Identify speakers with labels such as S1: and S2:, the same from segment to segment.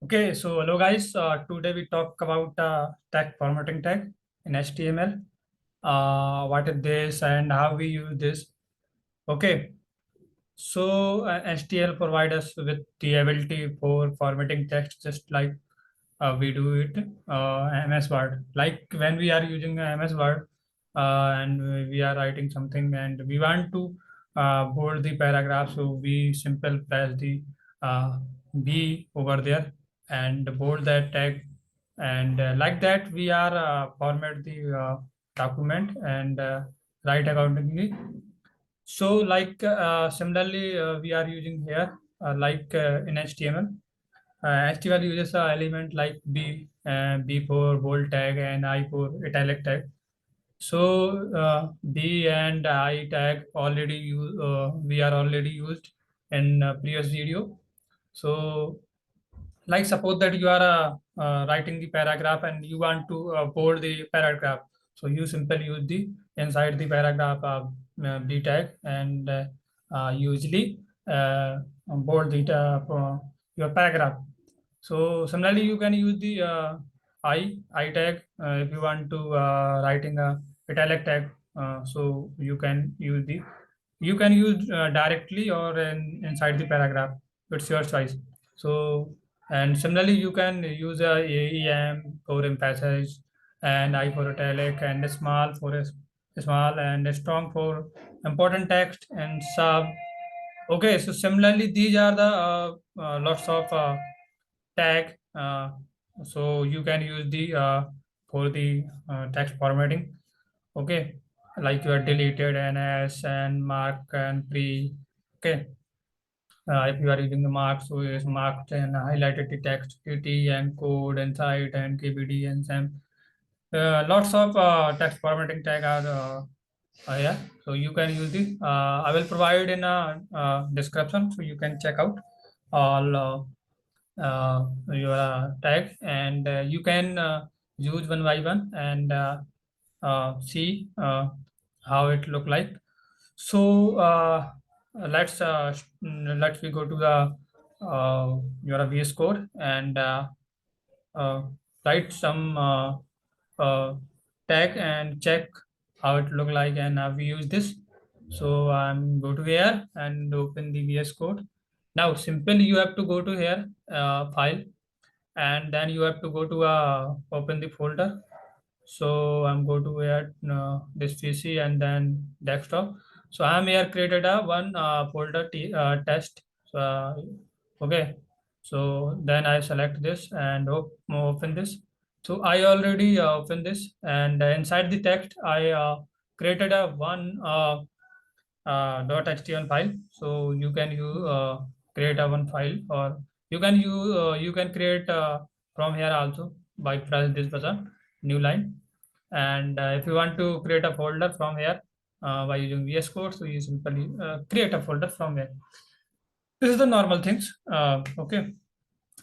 S1: Okay, so hello guys. Today we talk about tag formatting tag in HTML. What is this and how we use this? Okay, so HTML provides us with the ability for formatting text just like we do it MS Word. Like when we are using MS Word and we are writing something and we want to bold the paragraph, so we simple press the uh, B over there and bold that tag, and like that we are format the document and write accordingly. So like similarly we are using here in HTML. HTML uses a element like B for bold tag and I for italic tag. So B and I tag we are already used in previous video. So like suppose that you are writing the paragraph and you want to bold the paragraph, so you simply use the inside the paragraph b tag and usually bold your paragraph. So similarly you can use the I tag if you want to writing a italic tag, so you can use directly or inside the paragraph. It's your choice. So, and similarly, you can use a AEM for emphasis, and I for italic, and a small for a small, and a strong for important text and sub. Okay, so similarly, these are the lots of tag. So you can use the for the text formatting. Okay, like your deleted NS and mark and pre. Okay, if you are using the marks, so it's marked and highlighted the text, TT and code and cite and KBD and SAM. Lots of text formatting tag are yeah. So you can use this. I will provide in a description, so you can check out all your tag, and you can use one by one and see how it look like. So let's we go to the your VS Code and uh, write some tag and check how it look like and how we use this. So I'm go to here and open the VS Code. Now simply you have to go to here file, and then you have to go to open the folder. So I'm go to where this PC and then desktop. So I'm here created a one folder test. So, okay. So then I select this and open this. So I already open this, and inside the text I created a one .html file. So you can create a one file, or you can create from here also by press this button, new line. And if you want to create a folder from here by using VS Code, so you simply create a folder from here. This is the normal things. Okay.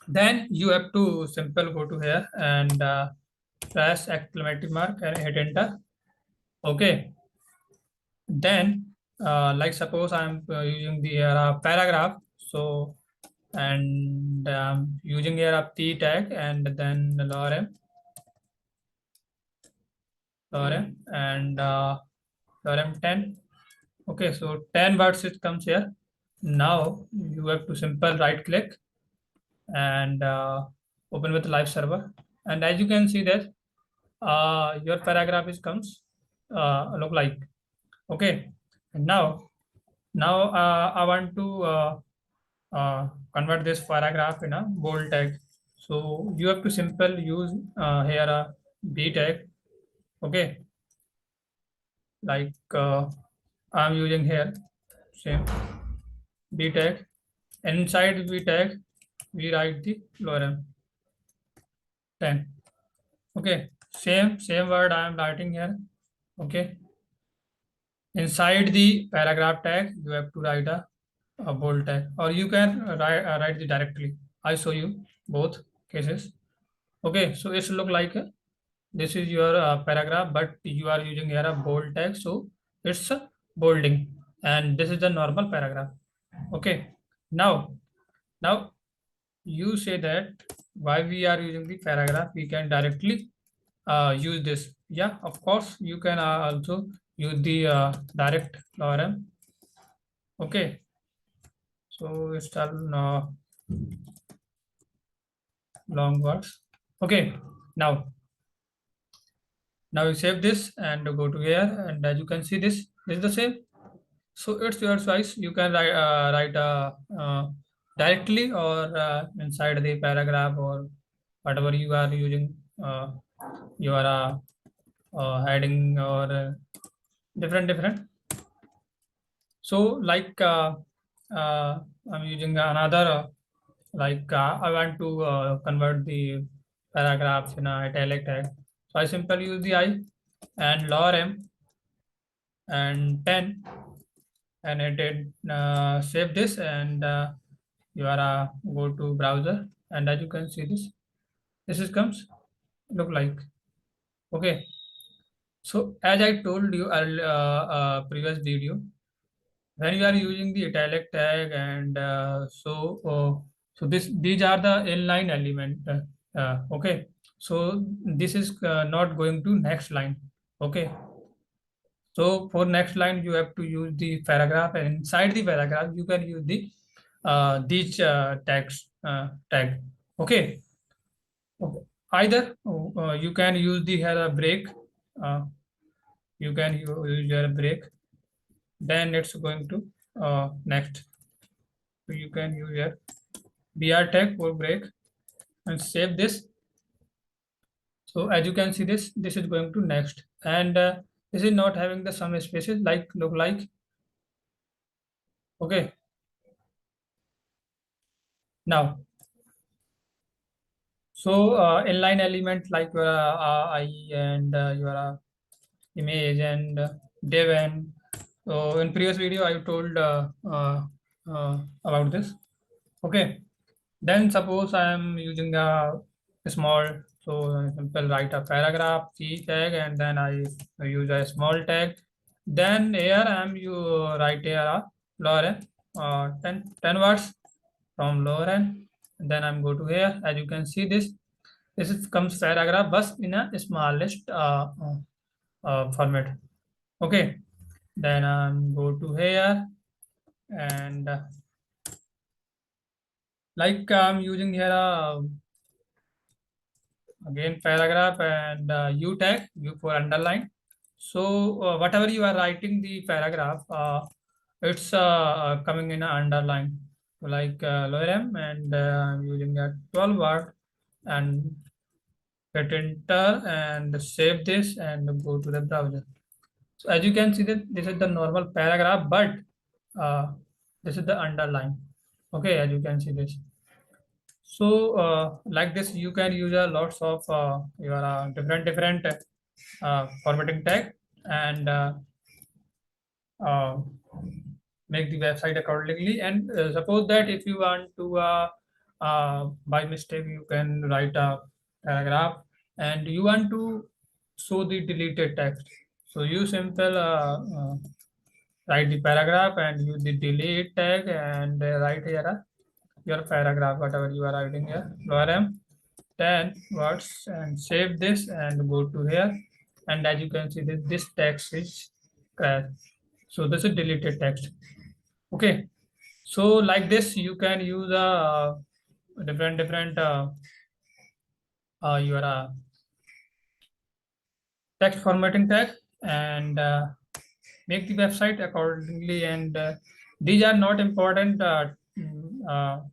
S1: Then you have to simple go to here and press exclamation mark and hit enter. Okay. Then like suppose I'm using the paragraph. So and using here a p tag and then lorem and lorem 10. Okay, so 10 words it comes here. Now you have to simple right click and open with live server. And as you can see that your paragraph is comes look like. Okay, and now I want to convert this paragraph in a bold tag. So you have to simple use here a b tag. Okay, like I'm using here same b tag. Inside b tag, we write the lorem 10. Okay, same word I am writing here. Okay, inside the paragraph tag, you have to write a bold tag, or you can write the directly. I show you both cases. Okay, so it's look like this is your paragraph, but you are using here a bold tag, so it's bolding, and this is the normal paragraph. Okay, now you say that why we are using the paragraph, we can directly use this. Yeah, of course, you can also use the direct lorem. Okay, so it's all long words. Okay, now you save this and go to here, and as you can see, this is the same. So it's your choice. You can write directly or inside the paragraph or whatever you are using. You are heading or different. So like I'm using another I want to convert the paragraphs in a italic tag. So I simply use the I and lorem and 10, and it did save this, and you are go to browser, and as you can see, this is comes look like. Okay, so as I told you previous video, when you are using the italic tag, and so these are the inline element. Okay, so this is not going to next line. Okay, so for next line you have to use the paragraph, and inside the paragraph you can use the these tags tag. Okay, okay. Either you can use the here a break. uh, you can use your break, then it's going to next. So you can use your br tag for break and save this. So as you can see, this is going to next, and this is not having the some spaces like look like. Okay, now so inline element like your I and your image and div, and so in previous video I told about this. Okay, then suppose I am using a small, so I simple write a paragraph C tag, and then I use a small tag. Then here I am you write here a Lauren 10 words from Lauren. Then I'm go to here. As you can see, this is comes paragraph but in a smallest format. Okay, then I'm go to here, and like I'm using here again paragraph, and u tag, u for underline. So whatever you are writing the paragraph, it's coming in a underline, like lorem, and I'm using a 12 word, and hit enter and save this and go to the browser. So as you can see that this is the normal paragraph, but uh, this is the underline. Okay, as you can see this. So, like this, you can use a lots of your different formatting tag, and uh, make the website accordingly. And suppose that if you want to, by mistake, you can write a paragraph, and you want to show the deleted text. So you simple write the paragraph and use the delete tag, and write here your paragraph, whatever you are writing here, lorem 10 words, and save this and go to here, and as you can see this text is crashed. So this is deleted text. Okay, so like this you can use a different your text formatting tag, and make the website accordingly, and these are not important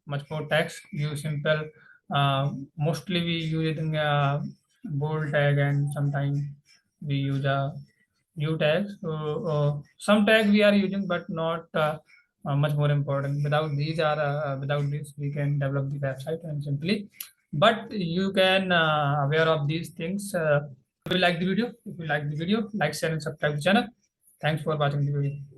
S1: much more text. You simple mostly we using bold tag, and sometimes we use a new tag. So some tag we are using, but not much more important. Without this we can develop the website and simply, but you can aware of these things. If you like the video, like, share and subscribe the channel. Thanks for watching the video.